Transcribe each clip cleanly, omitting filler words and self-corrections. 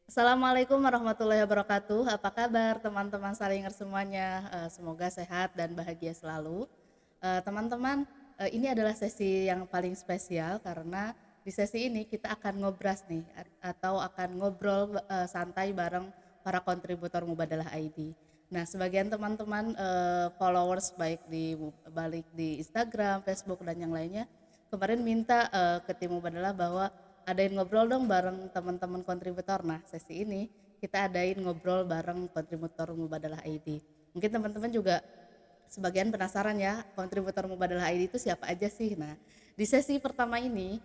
Assalamualaikum warahmatullahi wabarakatuh. Apa kabar teman-teman Salingers semuanya? Semoga sehat dan bahagia selalu. Teman-teman, ini adalah sesi yang paling spesial karena di sesi ini kita akan ngobras nih atau akan ngobrol santai bareng para kontributor Mubadalah ID. Nah, sebagian teman-teman followers balik di Instagram, Facebook dan yang lainnya kemarin minta ke tim Mubadalah bahwa adain ngobrol dong bareng teman-teman kontributor. Nah, sesi ini kita adain ngobrol bareng kontributor Mubadalah ID. Mungkin teman-teman juga sebagian penasaran ya, kontributor Mubadalah ID itu siapa aja sih? Nah, di sesi pertama ini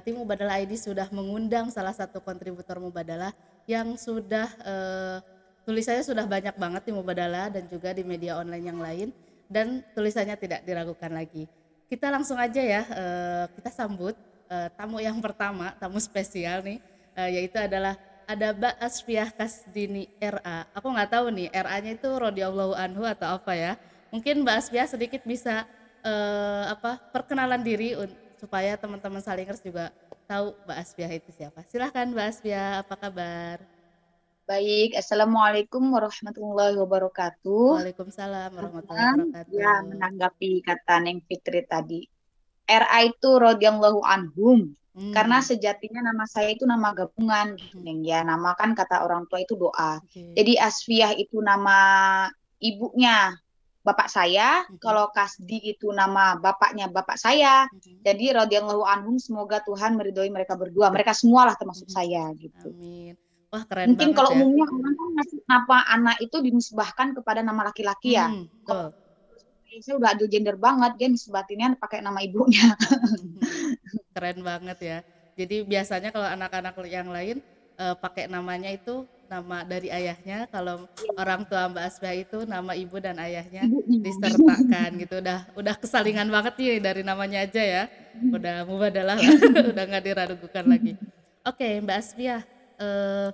tim Mubadalah ID sudah mengundang salah satu kontributor Mubadalah yang sudah tulisannya sudah banyak banget di Mubadalah dan juga di media online yang lain, dan tulisannya tidak diragukan lagi. Kita langsung aja ya, kita sambut tamu yang pertama, tamu spesial nih, yaitu adalah ada Mbak Asfiah Kasdini RA. Aku nggak tahu nih RA-nya itu radhiyallahu anhu atau apa ya. Mungkin Mbak Asfiah sedikit bisa perkenalan diri supaya teman-teman Salingers juga tahu Mbak Asfiah itu siapa. Silahkan Mbak Asfiah, apa kabar? Baik, Assalamualaikum warahmatullahi wabarakatuh. Waalaikumsalam warahmatullahi Nah, ya, wabarakatuh. menanggapi kata Neng Fitri tadi, RA itu radhiyallahu anhum. Karena Hmm. sejatinya nama saya itu nama gabungan gitu, Mhm. Neng. Ya, nama kan kata orang tua itu doa. Oke. Jadi Asfiah itu nama ibunya bapak saya, Mhm. kalau Kasdi itu nama bapaknya bapak saya. Mhm. Jadi radhiyallahu anhum, semoga Tuhan meridhoi mereka berdua. Mereka semua lah termasuk Mhm. saya gitu. Amin. Wah, keren Mungkin banget kalau ya. umumnya orang kan ngasih nama anak itu dinisbahkan kepada nama laki-laki ya. Kalau Betul. saya udah adil gender banget, dia nisbatinnya pakai nama ibunya. Keren banget ya. Jadi biasanya kalau anak-anak yang lain pakai namanya itu nama dari ayahnya, kalau orang tua Mbak Asbah itu nama ibu dan ayahnya Ibunya. disertakan gitu. Udah kesalingan banget nih dari namanya aja ya. Udah mubadalah lah, udah nggak diragukan lagi. Oke, Mbak Asbah, eh,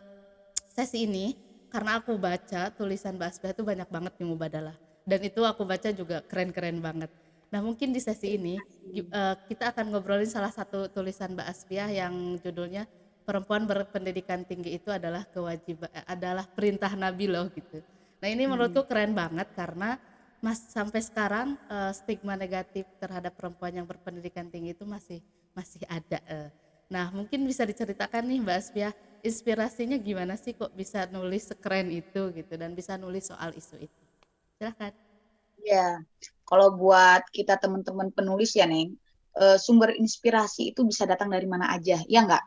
sesi ini karena aku baca tulisan Mbak Asbah itu banyak banget di Mubadalah, dan itu aku baca juga keren-keren banget. Nah, mungkin di sesi ini kita akan ngobrolin salah satu tulisan Mbak Asfiah yang judulnya perempuan berpendidikan tinggi itu adalah kewajiban, adalah perintah Nabi loh gitu. Nah, ini menurutku keren banget karena sampai sekarang stigma negatif terhadap perempuan yang berpendidikan tinggi itu masih masih ada. Nah, mungkin bisa diceritakan nih Mbak Asfiah, inspirasinya gimana sih kok bisa nulis sekeren itu gitu dan bisa nulis soal isu itu? Silahkan. Ya, kalau buat kita teman-teman penulis ya, Neng, sumber inspirasi itu bisa datang dari mana aja, ya nggak?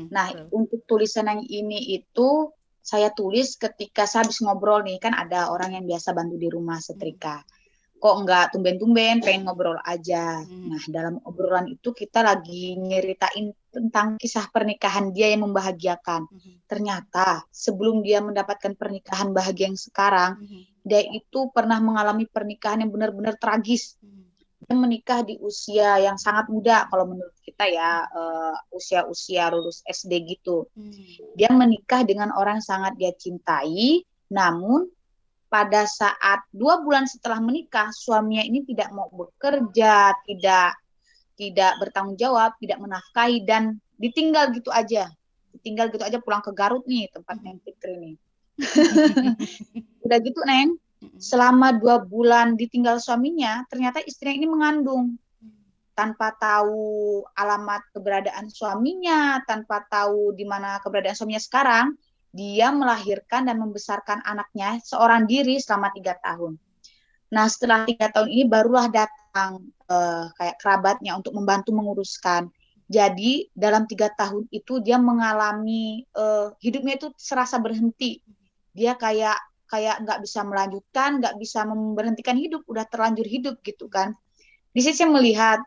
Nah, Betul. untuk tulisan yang ini itu saya tulis ketika saya habis ngobrol nih, kan ada orang Mm-mm. yang biasa bantu di rumah Mm-mm. setrika. Kok nggak tumben-tumben pengen ngobrol aja. Mm-mm. Nah, dalam obrolan itu kita lagi nyeritain tentang kisah pernikahan dia yang membahagiakan. Mm-mm. Ternyata sebelum dia mendapatkan pernikahan bahagia yang sekarang, Mm-mm. dia itu pernah mengalami pernikahan yang benar-benar tragis. Dia menikah di usia yang sangat muda kalau menurut kita ya, usia-usia lulus SD gitu. Mm-mm. Dia menikah dengan orang yang sangat dia cintai, namun pada saat 2 bulan setelah menikah, suaminya ini tidak mau bekerja, tidak bertanggung jawab, tidak menafkahi, dan ditinggal gitu aja. Ditinggal gitu aja pulang ke Garut nih, tempat Mm-mm. Neng Fitri nih. Udah gitu, Neng, Mm-mm. selama 2 bulan ditinggal suaminya, ternyata istrinya ini mengandung. Tanpa tahu alamat keberadaan suaminya, tanpa tahu di mana keberadaan suaminya sekarang, dia melahirkan dan membesarkan anaknya seorang diri selama 3 tahun. Nah, setelah 3 tahun ini barulah datang kayak kerabatnya untuk membantu menguruskan. Jadi dalam 3 tahun itu dia mengalami hidupnya itu serasa berhenti. Dia kayak kayak nggak bisa melanjutkan, nggak bisa memberhentikan hidup, udah terlanjur hidup gitu kan. Di sini saya melihat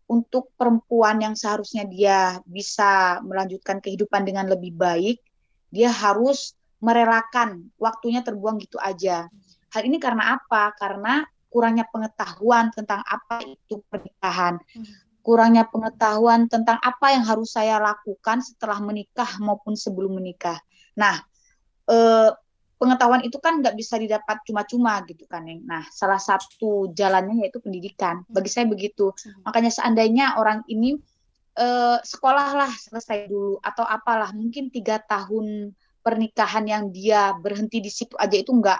untuk perempuan yang seharusnya dia bisa melanjutkan kehidupan dengan lebih baik, dia harus merelakan waktunya terbuang gitu aja. Hal ini karena apa? Karena kurangnya pengetahuan tentang apa itu pernikahan, kurangnya pengetahuan tentang apa yang harus saya lakukan setelah menikah maupun sebelum menikah. Nah, eh, pengetahuan itu kan nggak bisa didapat cuma-cuma gitu kan, Neng. Nah, salah satu jalannya yaitu pendidikan. Bagi saya begitu. Makanya seandainya orang ini sekolah lah selesai dulu atau apalah, mungkin 3 tahun pernikahan yang dia berhenti di situ aja itu nggak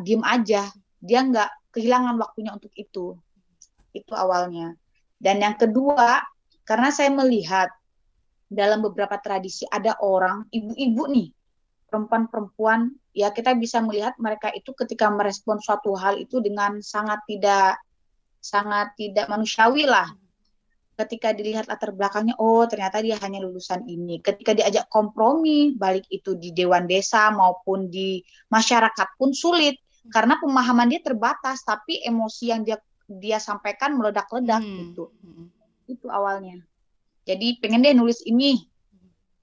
diem aja, dia nggak kehilangan waktunya untuk itu awalnya. Dan yang kedua, karena saya melihat dalam beberapa tradisi ada orang ibu-ibu nih, perempuan-perempuan, ya kita bisa melihat mereka itu ketika merespon suatu hal itu dengan sangat tidak manusiawi lah. Ketika dilihat latar belakangnya, oh ternyata dia hanya lulusan ini. Ketika diajak kompromi, balik itu di dewan desa maupun di masyarakat pun sulit karena pemahaman dia terbatas, tapi emosi yang dia sampaikan meledak-ledak gitu. Itu awalnya. Jadi pengen deh nulis ini.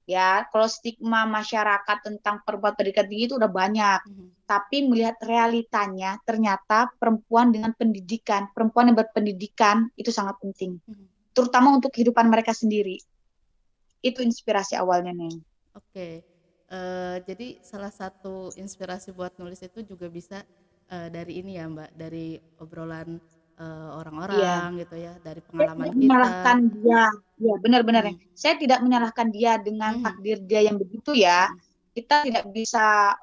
Ya, kalau stigma masyarakat tentang perempuan pendidikan tinggi itu udah banyak. Tapi melihat realitanya, ternyata perempuan dengan pendidikan, perempuan yang berpendidikan itu sangat penting. Terutama untuk kehidupan mereka sendiri. Itu inspirasi awalnya, Neng. Oke. Jadi salah satu inspirasi buat nulis itu juga bisa dari ini ya Mbak, dari obrolan Iya. orang-orang gitu ya, dari Saya pengalaman tidak kita. menyalahkan dia. Ya, benar-benar ya. Mhm, Saya tidak menyalahkan dia dengan mhm, takdir dia yang begitu ya. mhm, Kita tidak bisa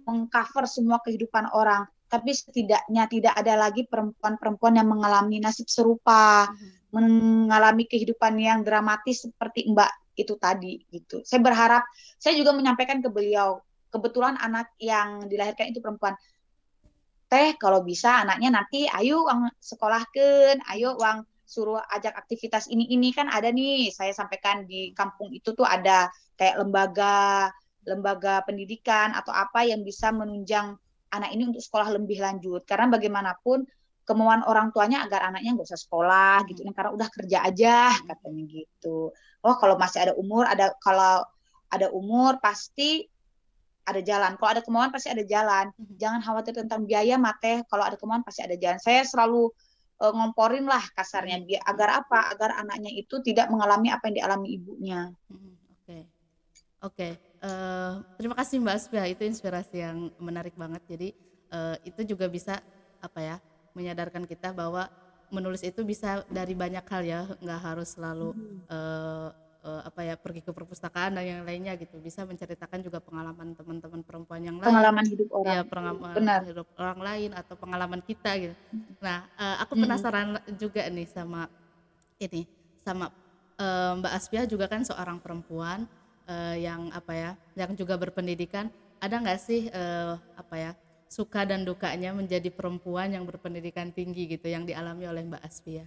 mengcover semua kehidupan orang. Tapi setidaknya tidak ada lagi perempuan-perempuan yang mengalami nasib serupa, mhm, mengalami kehidupan yang dramatis seperti Mbak itu tadi gitu. Saya berharap, saya juga menyampaikan ke beliau, kebetulan anak yang dilahirkan itu perempuan. Teh kalau bisa anaknya nanti ayo uang sekolahkan, ayo uang suruh ajak aktivitas ini kan ada nih, saya sampaikan di kampung itu tuh ada kayak lembaga lembaga pendidikan atau apa yang bisa menunjang anak ini untuk sekolah lebih lanjut, karena bagaimanapun kemauan orang tuanya agar anaknya nggak usah sekolah gitu mhm, kan, karena udah kerja aja mhm, katanya gitu. Oh kalau masih ada umur, kalau ada umur pasti ada jalan. Kalau ada kemauan pasti ada jalan. mhm, Jangan khawatir tentang biaya, mate. Kalau ada kemauan pasti ada jalan. Saya selalu ngomporin lah kasarnya, mhm, agar apa? Agar anaknya itu tidak mengalami apa yang dialami ibunya. mhm, oke. Oke, terima kasih Mbak Asfia, itu inspirasi yang menarik banget. Jadi, itu juga bisa, apa ya, menyadarkan kita bahwa menulis itu bisa dari banyak hal ya, nggak harus selalu, eee apa ya, pergi ke perpustakaan dan yang lainnya gitu. Bisa menceritakan juga pengalaman teman-teman perempuan yang lain, Pengalaman hidup orang. ya pengalaman Benar. hidup orang lain atau pengalaman kita gitu. Nah, aku Mm-mm. penasaran juga nih sama ini, sama, Mbak Asfia juga kan seorang perempuan, yang apa ya, yang juga berpendidikan. Ada nggak sih, apa ya, suka dan dukanya menjadi perempuan yang berpendidikan tinggi gitu yang dialami oleh Mbak Asfia?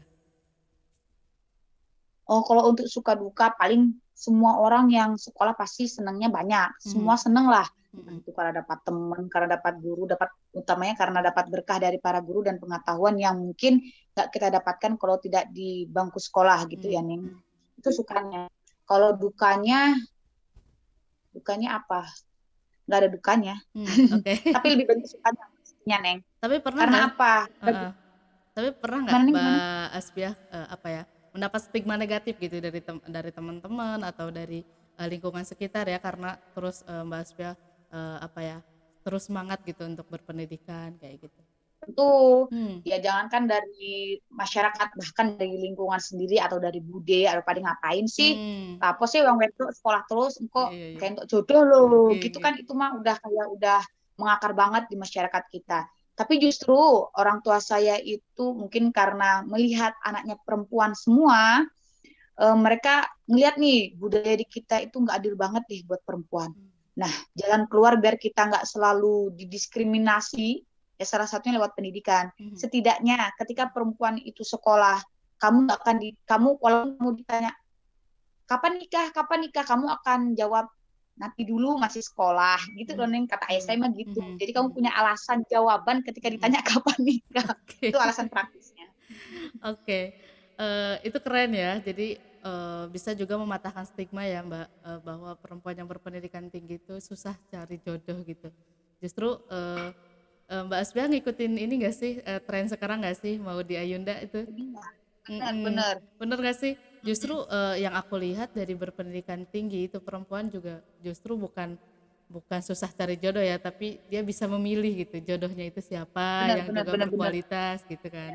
Oh, kalau untuk suka duka paling semua orang yang sekolah pasti senangnya banyak. Mhm, Semua seneng lah. Entah mhm, itu karena dapat teman, karena dapat guru, dapat utamanya karena dapat berkah dari para guru dan pengetahuan yang mungkin nggak kita dapatkan kalau tidak di bangku sekolah gitu ya, mhm, Ning. mhm, Itu sukanya. Kalau dukanya, dukanya apa? Nggak ada dukanya. oke. Tapi lebih banyak sukanya, pastinya, Neng. Tapi pernah Karena nggak, apa? heeh, tapi pernah nggak Gimana, Neng? Gimana? Mbak Asfiah, apa ya, mendapat stigma negatif gitu dari teman-teman atau dari, lingkungan sekitar ya karena terus, Mbak Asfiah, apa ya, terus semangat gitu untuk berpendidikan kayak gitu? Tentu Hmm, ya jangankan dari masyarakat, bahkan dari lingkungan sendiri atau dari bude atau pada mhm, ngapain sih, mmm, apa sih orang wedok sekolah terus iya engkau iya iya, kayak untuk jodoh loh iya gitu iya, kan, itu mah udah kayak udah mengakar banget di masyarakat kita. Tapi justru orang tua saya itu mungkin karena melihat anaknya perempuan semua, mereka ngelihat nih budaya di kita itu nggak adil banget nih buat perempuan. mmm, Nah, jalan keluar biar kita nggak selalu didiskriminasi, ya salah satunya lewat pendidikan. mhm, Setidaknya ketika perempuan itu sekolah, kamu nggak akan kamu walaupun kamu ditanya kapan nikah, kamu akan jawab nanti dulu masih sekolah gitu loh mhm, Neng, kata ayah mhm, saya mah gitu. mhm, Jadi kamu mhm, punya alasan jawaban ketika mhm, ditanya kapan nikah. oke. Itu alasan praktisnya. Oke, itu keren ya. Jadi, bisa juga mematahkan stigma ya, Mbak, bahwa perempuan yang berpendidikan tinggi itu susah cari jodoh gitu. Justru, Mbak Asbia ngikutin ini nggak sih, tren sekarang nggak sih, mau di Ayunda itu? Iya, benar Mhm, benar. bener nggak sih? Justru, yang aku lihat dari berpendidikan tinggi itu perempuan juga justru bukan bukan susah cari jodoh ya, tapi dia bisa memilih gitu jodohnya itu siapa benar yang benar juga benar benar. berkualitas gitu kan.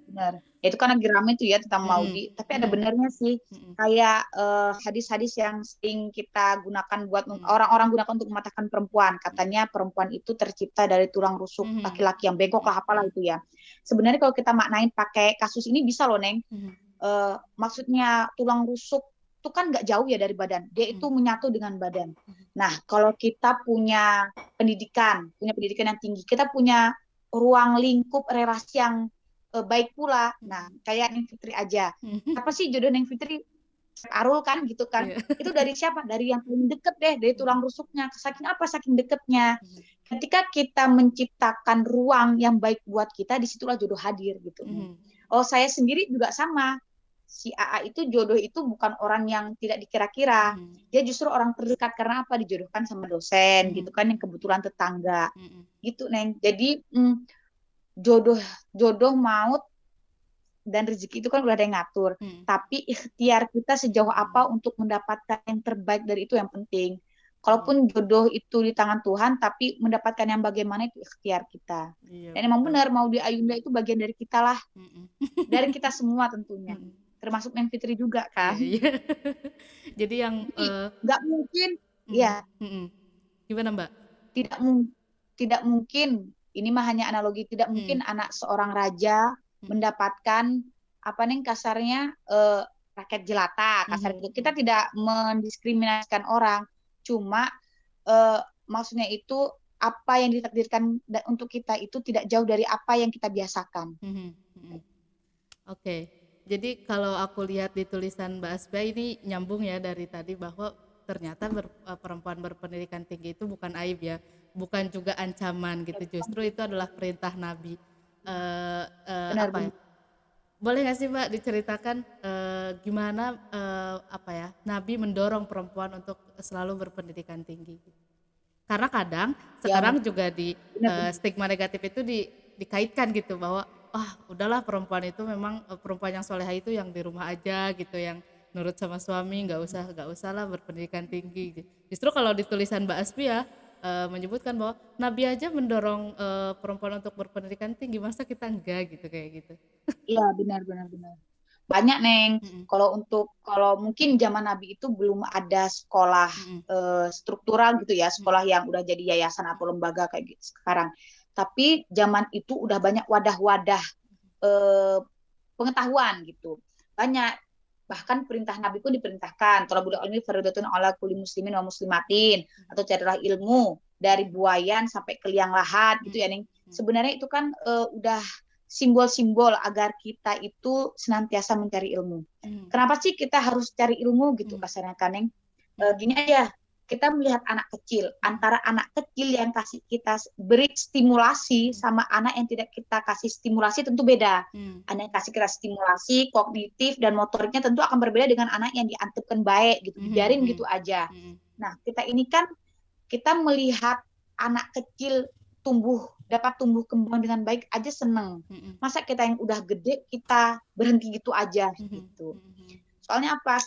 Benar. Ya, itu kan lagi rame tuh ya tentang Mm-mm, Maudi. Tapi ada mm-mm, benernya sih. mm-mm, Kayak hadis-hadis yang sering kita gunakan buat mm-mm, orang-orang gunakan untuk mematahkan perempuan. Katanya perempuan itu tercipta dari tulang rusuk mm-mm, laki-laki yang bengkok lah apalah mm-mm, itu ya. Sebenarnya kalau kita maknain pakai kasus ini bisa loh Neng. mm-mm, Maksudnya tulang rusuk itu kan nggak jauh ya dari badan. Dia itu mm-mm, menyatu dengan badan. Nah, kalau kita punya pendidikan yang tinggi, kita punya ruang lingkup relasi yang baik pula. Nah, mm-mm, kayak Neng Fitri aja. mm-mm. Apa sih jodoh Neng Fitri? Arul kan gitu kan. Iya. Itu dari siapa? Dari yang paling deket deh, dari tulang rusuknya. Saking apa? Saking deketnya. Ketika kita menciptakan ruang yang baik buat kita, disitulah jodoh hadir gitu. Mm-mm, Oh, saya sendiri juga sama. Si AA itu jodoh itu bukan orang yang tidak dikira-kira. mm-mm, Dia justru orang terdekat karena apa? Dijodohkan sama dosen mm-mm, gitu kan yang kebetulan tetangga mm-mm, gitu, Neng. Jadi jodoh jodoh maut dan rezeki itu kan udah ada yang ngatur. mm-mm. Tapi ikhtiar kita sejauh Hmm, apa untuk mendapatkan yang terbaik dari itu yang penting. iya, Kalaupun jodoh itu di tangan Tuhan, tapi mendapatkan yang bagaimana itu ikhtiar kita. iya Dan emang betul. benar mau di Ayunda itu bagian dari kita lah, Mm-mm. dari kita semua tentunya. Mm-mm. Termasuk Neng Fitri juga Iya, kan. iya. Jadi yang Jadi nggak mungkin, mm-mm, ya mm-mm. Gimana Mbak? tidak mung- tidak mungkin. Ini mah hanya analogi. Tidak Mm, mungkin anak seorang raja mm-mm, mendapatkan apa nih kasarnya rakyat jelata kasar mhm, gitu. Kita mhm. tidak mendiskriminasikan orang, cuma eh, maksudnya itu apa yang ditakdirkan untuk kita itu tidak jauh dari apa yang kita biasakan. Mhm, mhm. Oke, jadi kalau aku lihat di tulisan Mbak Asbia ini nyambung ya dari tadi bahwa ternyata perempuan berpendidikan tinggi itu bukan aib ya, bukan juga ancaman gitu, justru itu adalah perintah Nabi. Apa ya? Benar-benar. Boleh nggak sih Mbak diceritakan gimana apa ya Nabi mendorong perempuan untuk selalu berpendidikan tinggi? Karena kadang Ya, sekarang juga di benar-benar. stigma negatif itu dikaitkan gitu bahwa udahlah perempuan itu memang perempuan yang soleha itu yang di rumah aja gitu, yang nurut sama suami, nggak usah lah berpendidikan tinggi gitu. Justru kalau di tulisan Mbak Aspi ya menyebutkan bahwa Nabi aja mendorong perempuan untuk berpendidikan tinggi, masa kita enggak gitu kayak gitu. Iya, benar-benar benar. Banyak, Neng. Mm-mm, Kalau mungkin zaman Nabi itu belum ada sekolah mm-mm, struktural gitu ya, sekolah mm-mm, yang udah jadi yayasan atau lembaga kayak gitu sekarang. Tapi zaman itu udah banyak wadah-wadah eh, pengetahuan gitu. Banyak, bahkan perintah Nabi pun diperintahkan tolabul ilmi fardhatun ala kulli muslimin wa muslimatin, atau carilah ilmu dari buayan sampai ke liang lahat gitu ya, mm-mm, Neng. Sebenarnya itu kan udah simbol-simbol agar kita itu senantiasa mencari ilmu. mm-mm, Kenapa sih kita harus cari ilmu gitu mm-mm, kasarnya kan, Neng? mm-mm, Gini aja, kita melihat anak kecil, mm-mm, antara anak kecil yang kasih kita beri stimulasi sama anak yang tidak kita kasih stimulasi tentu beda. mm-mm, Anak yang kasih kita stimulasi kognitif dan motoriknya tentu akan berbeda dengan anak yang diantepkan baik gitu, mm-mm, dibiarin mm-mm, gitu aja. mm-mm, Nah, kita melihat anak kecil dapat tumbuh kembang dengan baik aja seneng. mm-mm, Masa kita yang udah gede kita berhenti gitu aja mm-mm, gitu. mm-mm, Soalnya apa?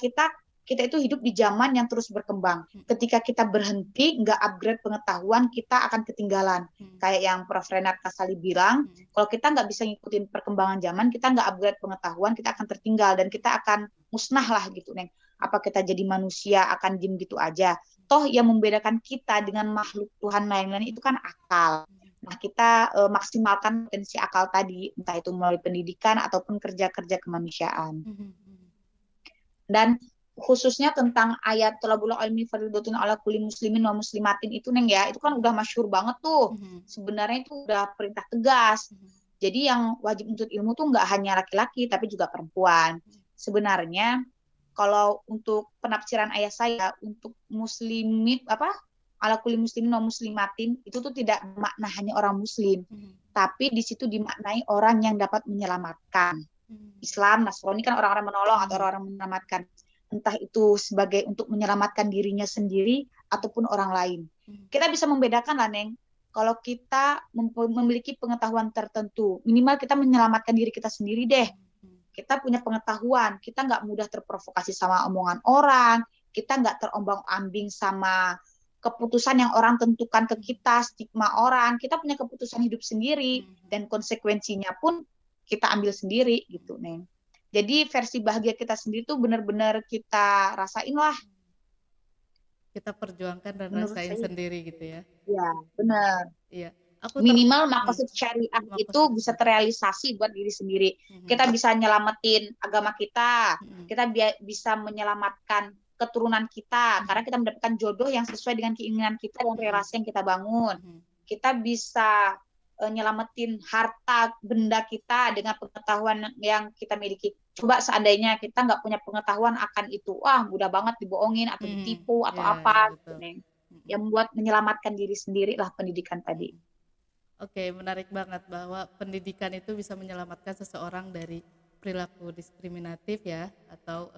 Kita itu hidup di zaman yang terus berkembang. Ketika kita berhenti, nggak upgrade pengetahuan, kita akan ketinggalan. mm-mm, Kayak yang Prof. Renat Kasali bilang, mm-mm. kalau kita nggak bisa ngikutin perkembangan zaman, kita nggak upgrade pengetahuan, kita akan tertinggal dan kita akan musnah lah gitu, Neng. Apa kita jadi manusia akan diem gitu aja? Toh yang membedakan kita dengan makhluk Tuhan lain-lain itu kan akal. Nah, kita maksimalkan potensi akal tadi, entah itu melalui pendidikan ataupun kerja-kerja kemanusiaan. Mhm, Dan khususnya tentang ayat tolabul ilmi fardhatun ala kulli muslimin wa muslimatin itu, Neng ya, itu kan udah masyhur banget tuh. mhm, Sebenarnya itu udah perintah tegas. mhm, Jadi yang wajib menuntut ilmu tuh nggak hanya laki-laki tapi juga perempuan. Sebenarnya kalau untuk penafsiran ayat saya untuk muslimin apa ala kulli muslimin wa muslimatin itu tuh tidak makna hanya orang muslim, mhm, tapi di situ dimaknai orang yang dapat menyelamatkan. mhm, Islam, Nasrani kan orang-orang menolong atau mhm, orang-orang menyelamatkan. Entah itu sebagai untuk menyelamatkan dirinya sendiri ataupun orang lain. mhm, Kita bisa membedakan lah, Neng. Kalau kita memiliki pengetahuan tertentu, minimal kita menyelamatkan diri kita sendiri deh. mhm, Kita punya pengetahuan, kita nggak mudah terprovokasi sama omongan orang, kita nggak terombang-ambing sama keputusan yang orang tentukan ke kita, stigma orang. Kita punya keputusan hidup sendiri dan konsekuensinya pun kita ambil sendiri gitu, Neng. Jadi versi bahagia kita sendiri tuh benar-benar kita rasain lah. Kita perjuangkan dan Menurut rasain saya, sendiri gitu ya. ya benar. Iya. Aku Minimal maqasid syariah itu maqasid bisa syariah. terrealisasi buat diri sendiri. Kita bisa nyelamatin agama kita, kita bisa menyelamatkan keturunan kita, karena kita mendapatkan jodoh yang sesuai dengan keinginan kita dan relasi yang kita bangun. Kita bisa nyelamatin harta benda kita dengan pengetahuan yang kita miliki. Coba seandainya kita nggak punya pengetahuan akan itu, wah mudah banget dibohongin atau ditipu atau apa, gitu, Neng. Yang membuat menyelamatkan diri sendiri lah pendidikan tadi. Oke, menarik banget bahwa pendidikan itu bisa menyelamatkan seseorang dari perilaku diskriminatif ya, atau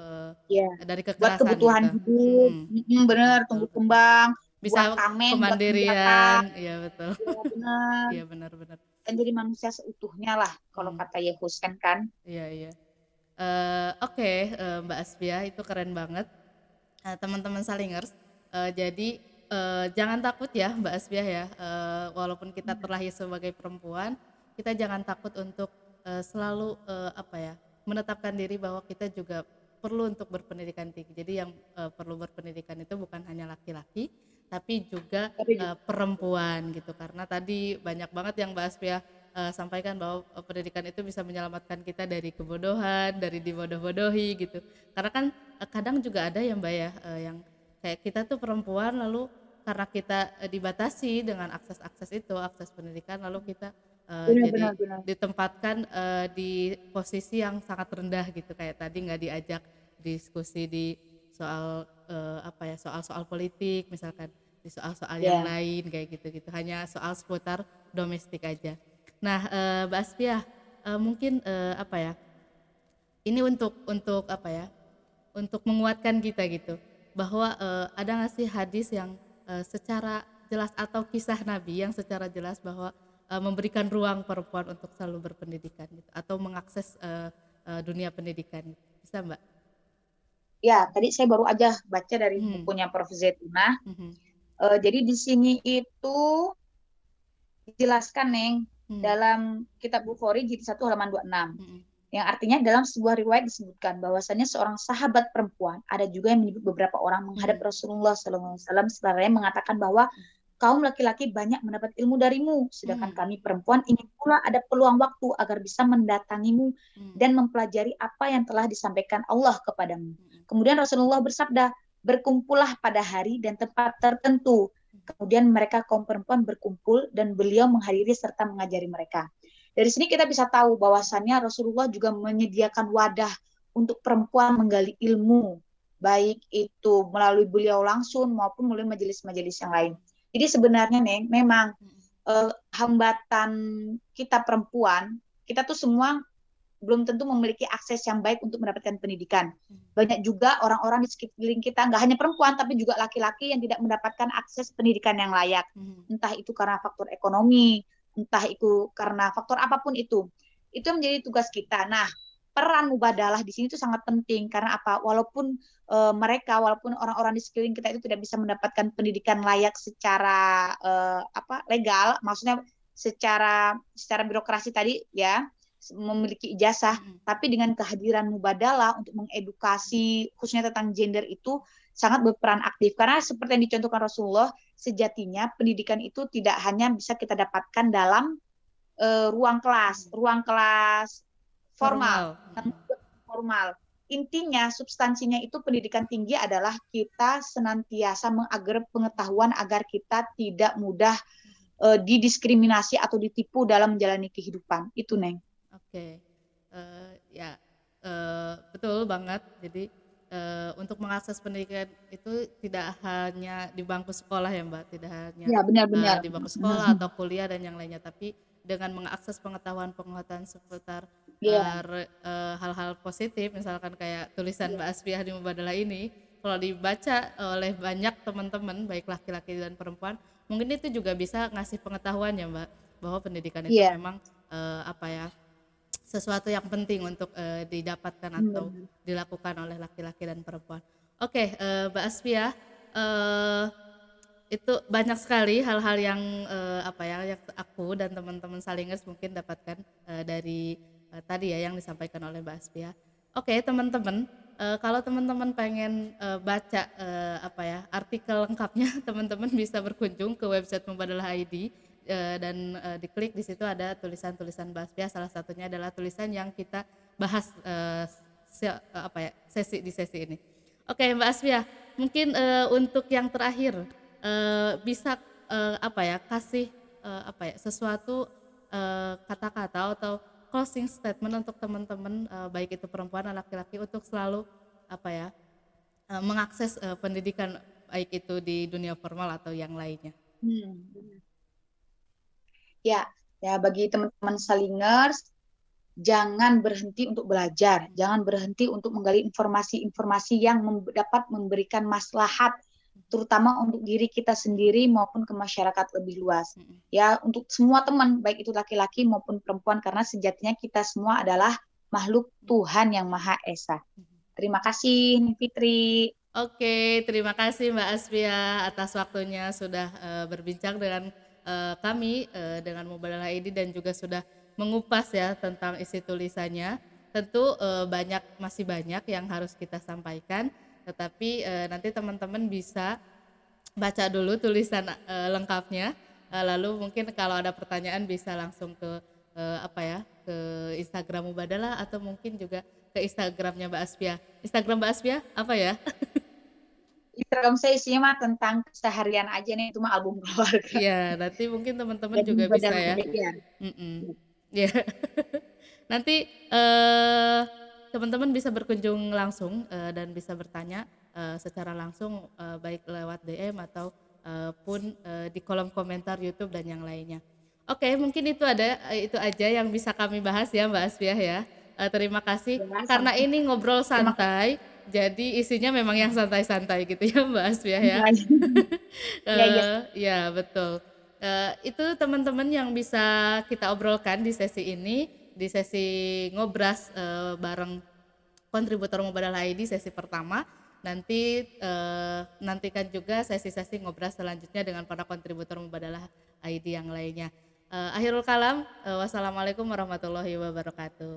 dari buat kekerasan kebutuhan gitu. hidup, bener, Betul, tumbuh betul. kembang, buat Bisa tameng, buat senjata, kemandirian, iya betul. ya bener. Iya benar-benar. Dan jadi manusia seutuhnya lah, kalau kata Yesus kan. Iya, iya. Oke, Mbak Asbia itu keren banget. Teman-teman Salingers, jadi jangan takut ya Mbak Asbia ya, walaupun kita terlahir sebagai perempuan, kita jangan takut untuk selalu menetapkan diri bahwa kita juga perlu untuk berpendidikan tinggi. Jadi yang perlu berpendidikan itu bukan hanya laki-laki, tapi juga perempuan gitu. Karena tadi banyak banget yang Mbak Asbia sampaikan bahwa pendidikan itu bisa menyelamatkan kita dari kebodohan, dari dibodoh-bodohi gitu. Karena kan kadang juga ada ya Mbak ya, yang kayak kita tuh perempuan, lalu karena kita dibatasi dengan akses itu, akses pendidikan, lalu kita jadi Benar. ditempatkan di posisi yang sangat rendah gitu, kayak tadi nggak diajak diskusi di soal soal-soal politik misalkan, di soal-soal yang lain kayak gitu-gitu, hanya soal seputar domestik aja. Nah, Mbak Asfiah, mungkin ini untuk untuk menguatkan kita gitu, bahwa ada nggak sih hadis yang secara jelas atau kisah Nabi yang secara jelas bahwa memberikan ruang perempuan untuk selalu berpendidikan gitu, atau mengakses dunia pendidikan gitu. Bisa Mbak? Ya, tadi saya baru aja baca dari bukunya Prof. Zaituna. Jadi di sini itu dijelaskan, Neng, dalam kitab Bukhari jilid 1 halaman 26. Yang artinya dalam sebuah riwayat disebutkan bahwasannya seorang sahabat perempuan, ada juga yang menyebut beberapa orang menghadap Rasulullah SAW sebenarnya mengatakan bahwa kaum laki-laki banyak mendapat ilmu darimu, sedangkan kami perempuan ingin pula ada peluang waktu agar bisa mendatangimu dan mempelajari apa yang telah disampaikan Allah kepadamu. Kemudian Rasulullah bersabda, berkumpullah pada hari dan tempat tertentu. Kemudian mereka kaum perempuan berkumpul dan beliau menghadiri serta mengajari mereka. Dari sini kita bisa tahu bahwasannya Rasulullah juga menyediakan wadah untuk perempuan menggali ilmu, baik itu melalui beliau langsung maupun melalui majelis-majelis yang lain. Jadi sebenarnya Neng, memang hambatan kita perempuan, kita tuh semua belum tentu memiliki akses yang baik untuk mendapatkan pendidikan. Banyak juga orang-orang di sekeliling kita, nggak hanya perempuan, tapi juga laki-laki yang tidak mendapatkan akses pendidikan yang layak. Entah itu karena faktor ekonomi, entah itu karena faktor apapun itu menjadi tugas kita. Nah, peran mubadalah di sini itu sangat penting karena apa? Walaupun walaupun orang-orang di sekeliling kita itu tidak bisa mendapatkan pendidikan layak secara legal, maksudnya secara birokrasi tadi ya, memiliki ijazah, tapi dengan kehadiran mubadalah untuk mengedukasi khususnya tentang gender itu sangat berperan aktif. Karena seperti yang dicontohkan Rasulullah, sejatinya pendidikan itu tidak hanya bisa kita dapatkan dalam ruang kelas formal. Intinya, substansinya itu pendidikan tinggi adalah kita senantiasa mengagar pengetahuan agar kita tidak mudah didiskriminasi atau ditipu dalam menjalani kehidupan. Itu, Neng. Oke, betul banget. Jadi untuk mengakses pendidikan itu tidak hanya di bangku sekolah ya Mbak, tidak hanya benar. di bangku sekolah atau kuliah dan yang lainnya, tapi dengan mengakses pengetahuan seputar hal-hal positif, misalkan kayak tulisan Mbak Asfiah di Mubadalah ini, kalau dibaca oleh banyak teman-teman baik laki-laki dan perempuan, mungkin itu juga bisa ngasih pengetahuan ya Mbak, bahwa pendidikan itu memang sesuatu yang penting untuk didapatkan atau dilakukan oleh laki-laki dan perempuan. Oke, Mbak Asfiah, itu banyak sekali hal-hal yang apa ya, yang aku dan teman-teman Salingers mungkin dapatkan dari tadi ya yang disampaikan oleh Mbak Asvia. Oke, teman-teman, kalau teman-teman pengen baca apa ya, artikel lengkapnya, teman-teman bisa berkunjung ke website Mubadalah ID dan diklik di situ ada tulisan-tulisan Mbak Asvia, salah satunya adalah tulisan yang kita bahas apa ya, di sesi ini. Oke, Mbak Asvia, mungkin untuk yang terakhir bisa apa ya, kasih apa ya, sesuatu kata-kata atau closing statement untuk teman-teman baik itu perempuan atau laki-laki untuk selalu apa ya, mengakses pendidikan baik itu di dunia formal atau yang lainnya. Hmm. Ya, ya bagi teman-teman Salingers, jangan berhenti untuk belajar, jangan berhenti untuk menggali informasi-informasi yang dapat memberikan maslahat, terutama untuk diri kita sendiri maupun ke masyarakat lebih luas. Ya, untuk semua teman, baik itu laki-laki maupun perempuan, karena sejatinya kita semua adalah makhluk Tuhan yang Maha Esa. Terima kasih, Fitri. Oke, terima kasih Mbak Asvia atas waktunya sudah berbincang dengan kami dengan Mubadalah ID dan juga sudah mengupas ya tentang isi tulisannya. Tentu masih banyak yang harus kita sampaikan, tetapi nanti teman-teman bisa baca dulu tulisan lengkapnya. Lalu mungkin kalau ada pertanyaan bisa langsung ke apa ya, ke Instagram Mubadalah atau mungkin juga ke Instagramnya Mbak Asvia. Instagram Mbak Asvia apa ya? Instagram saya isinya mah tentang keseharian aja nih, itu mah album keluarga. Iya, nanti mungkin teman-teman Dan juga bisa Mubadalah ya. ya. Ya. Nanti teman-teman bisa berkunjung langsung dan bisa bertanya secara langsung baik lewat DM atau pun di kolom komentar YouTube dan yang lainnya. Oke, mungkin itu aja yang bisa kami bahas ya Mbak Asfiah ya. Terima kasih Ya, karena ini ngobrol terima santai. Jadi isinya memang yang santai-santai gitu ya Mbak Asfiah ya. kasih. Ya, ya. Ya betul. Itu teman-teman yang bisa kita obrolkan di sesi ini, di sesi ngobras bareng kontributor Mubadalah ID sesi pertama. Nanti nantikan juga sesi-sesi ngobras selanjutnya dengan para kontributor Mubadalah ID yang lainnya. Akhirul kalam, wassalamualaikum warahmatullahi wabarakatuh.